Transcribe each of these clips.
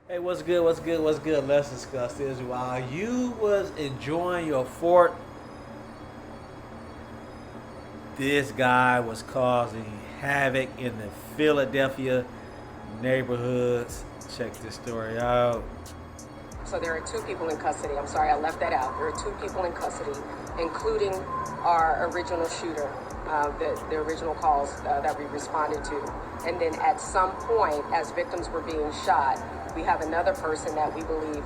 Hey, what's good? What's good? What's good? Let's discuss this. While you was enjoying your fort, this guy was causing havoc in the Philadelphia neighborhoods. Check this story out. So there are two people in custody. I'm sorry, I left that out. There are two people in custody, including our original shooter, the original calls that we responded to. And then at some point, as victims were being shot, we have another person that we believe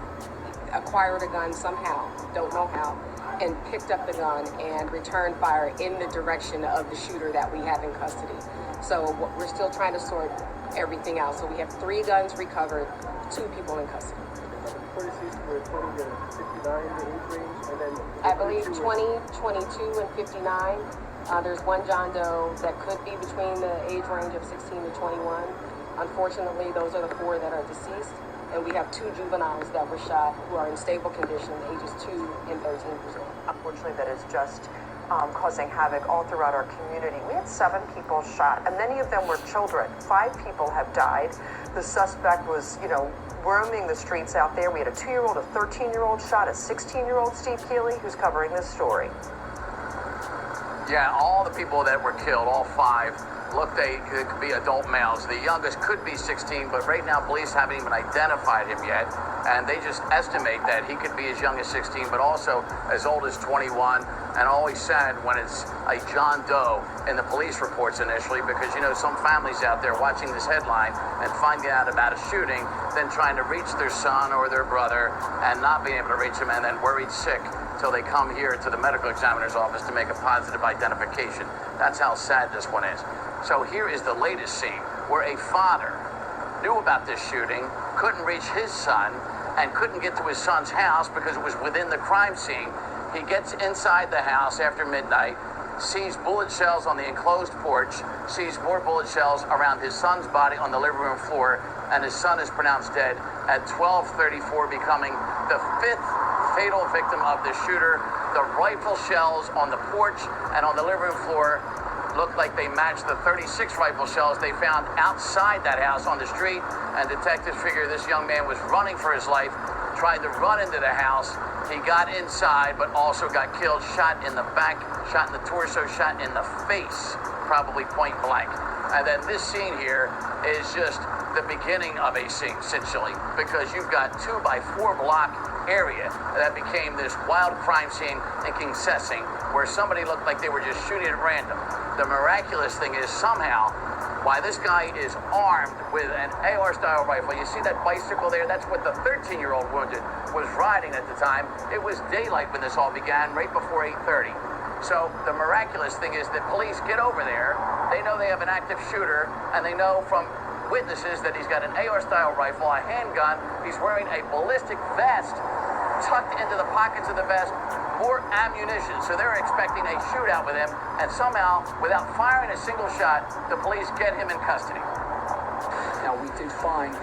acquired a gun somehow, don't know how, and picked up the gun and returned fire in the direction of the shooter that we have in custody. So we're still trying to sort everything out. So we have 3 guns recovered, 2 people in custody. Were 20 to 59 the age range, and then I believe 20, 22, and 59. There's one John Doe that could be between the age range of 16 to 21. Unfortunately, those are the 4 that are deceased, and we have 2 juveniles that were shot who are in stable condition, ages 2 and 13 years old. Unfortunately, that is just causing havoc all throughout our community. We had 7 people shot, and many of them were children. 5 people have died. The suspect was, roaming the streets out there. We had a 2-year-old, a 13-year-old shot, a 16-year-old, Steve Keeley, who's covering this story. Yeah, all the people that were killed, all 5, they could be adult males. The youngest could be 16, but right now police haven't even identified him yet. And they just estimate that he could be as young as 16, but also as old as 21. And always sad when it's a John Doe in the police reports initially, because some families out there watching this headline and finding out about a shooting, then trying to reach their son or their brother and not being able to reach him, and then worried sick till they come here to the medical examiner's office to make a positive identification. That's how sad this one is. So here is the latest scene where a father knew about this shooting, couldn't reach his son, and couldn't get to his son's house because it was within the crime scene. He gets inside the house after midnight, sees bullet shells on the enclosed porch, sees more bullet shells around his son's body on the living room floor, and his son is pronounced dead at 12:34, becoming the 5th fatal victim of the shooter. The rifle shells on the porch and on the living room floor looked like they matched the 36 rifle shells they found outside that house on the street, and detectives figure this young man was running for his life, tried to run into the house. He got inside, but also got killed, shot in the back, shot in the torso, shot in the face, probably point blank. And then this scene here is just the beginning of a scene, essentially, because you've got 2x4 block area that became this wild crime scene in Kingsessing, where somebody looked like they were just shooting at random. The miraculous thing is somehow why this guy is armed with an AR-style rifle. You see that bicycle there? That's what the 13-year-old wounded was riding at the time. It was daylight when this all began, right before 8:30. So the miraculous thing is that police get over there. They know they have an active shooter, and they know from witnesses that he's got an AR-style rifle, a handgun. He's wearing a ballistic vest tucked into the pockets of the vest, more ammunition. So they're expecting a shootout with him, and somehow, without firing a single shot, the police get him in custody. Now, we did find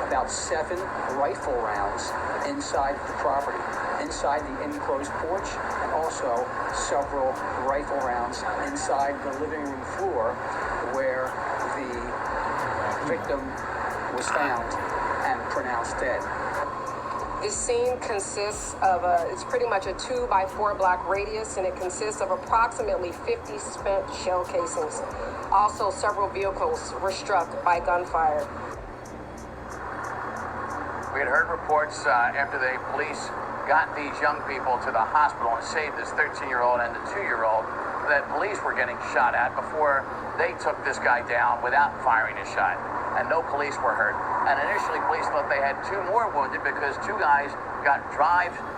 about 7 rifle rounds inside the property, inside the enclosed porch, and also several rifle rounds inside the living room floor where the victim was found and pronounced dead. This scene consists of it's pretty much a 2x4 block radius, and it consists of approximately 50 spent shell casings. Also, several vehicles were struck by gunfire. We had heard reports after the police got these young people to the hospital and saved this 13-year-old and the 2-year-old, that police were getting shot at before they took this guy down without firing a shot. And no police were hurt. And initially, police thought they had 2 more wounded because 2 guys got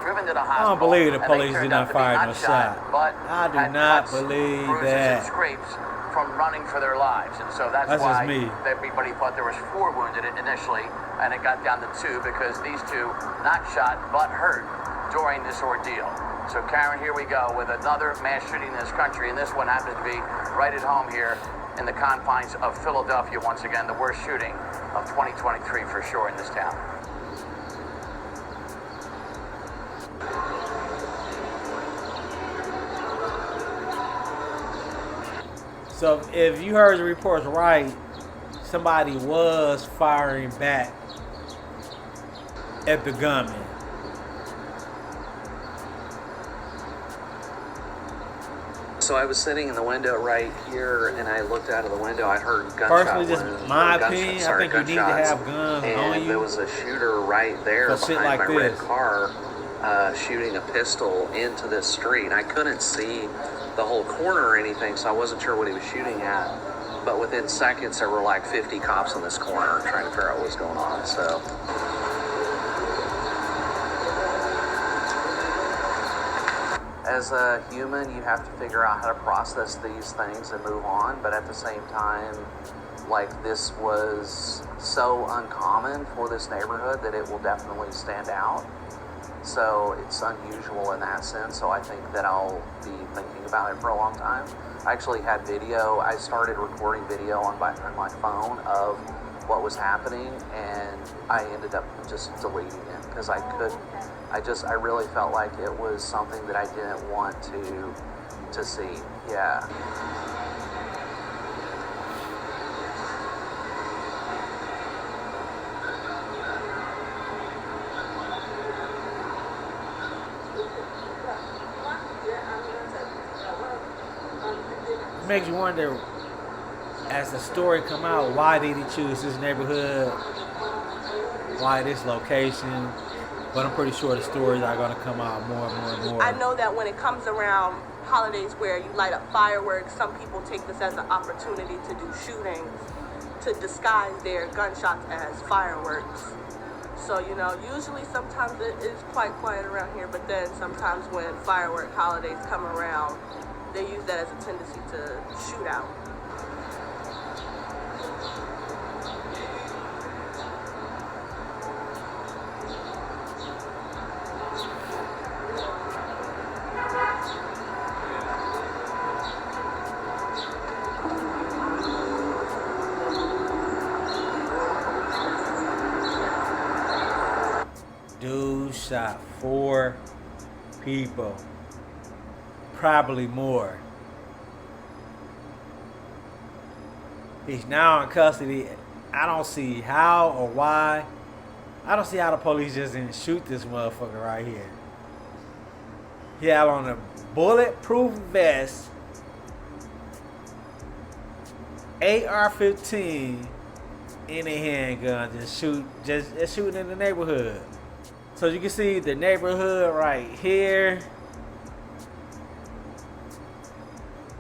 driven to the hospital. I don't believe the and they police did turned not out to be fire no not shot. But I do had not cuts, believe bruises, that. and scrapes from running for their lives. And so that's That's why just me. everybody thought there was 4 wounded initially, and it got down to 2 because these 2 not shot but hurt during this ordeal. So Karen, here we go with another mass shooting in this country, and this one happens to be right at home here in the confines of Philadelphia. Once again, the worst shooting of 2023 for sure in this town. So if you heard the reports right, somebody was firing back at the Gunman. So I was sitting in the window right here, and I looked out of the window. I heard gunshot Personally, just wounds, my or gunshot- opinion, I sorry, think you need to gunshots. have guns and on you there was a shooter right there for shit behind like my red this. car, shooting a pistol into this street. I couldn't see the whole corner or anything, so I wasn't sure what he was shooting at. But within seconds, there were like 50 cops in this corner trying to figure out what was going on. So. As a human, you have to figure out how to process these things and move on. But at the same time, like, this was so uncommon for this neighborhood that it will definitely stand out. So it's unusual in that sense. So I think that I'll be thinking about it for a long time. I actually had video. I started recording video on my phone of what was happening, and I ended up just deleting it because I really felt like it was something that I didn't want to see. Yeah. It makes you wonder, as the story come out, why did he choose this neighborhood? Why this location? But I'm pretty sure the stories are going to come out more and more and more. I know that when it comes around holidays where you light up fireworks, some people take this as an opportunity to do shootings, to disguise their gunshots as fireworks. So, you know, usually sometimes it is quite quiet around here, but then sometimes when firework holidays come around, they use that as a tendency to shoot out. Dude shot 4 people, probably more. He's now in custody. I don't see how or why. I don't see how the police just didn't shoot this motherfucker right here. He had on a bulletproof vest, AR-15 in a handgun, just shooting in the neighborhood. So you can see the neighborhood right here.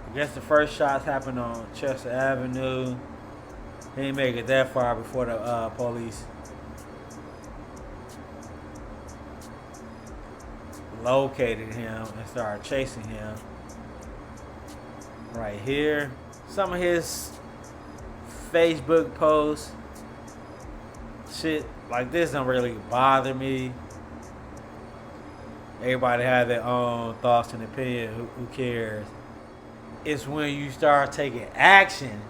I guess the first shots happened on Chester Avenue. He didn't make it that far before the police located him and started chasing him. Right here. Some of his Facebook posts, shit like this don't really bother me. Everybody has their own thoughts and opinion. Who cares? It's when you start taking action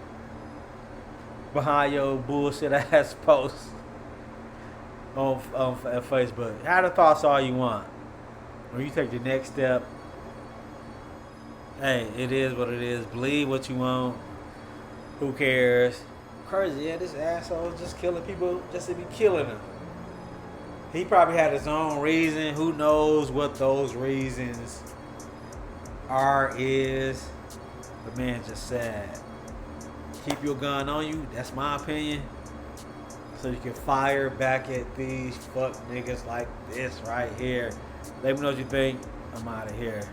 behind your bullshit ass posts on Facebook. Have the thoughts all you want. When you take the next step, hey, it is what it is. Believe what you want. Who cares? Crazy, yeah, this asshole is just killing people just to be killing them. He probably had his own reason. Who knows what those reasons is. But man, just sad. Keep your gun on you. That's my opinion. So you can fire back at these fuck niggas like this right here. Let me know what you think. I'm out of here.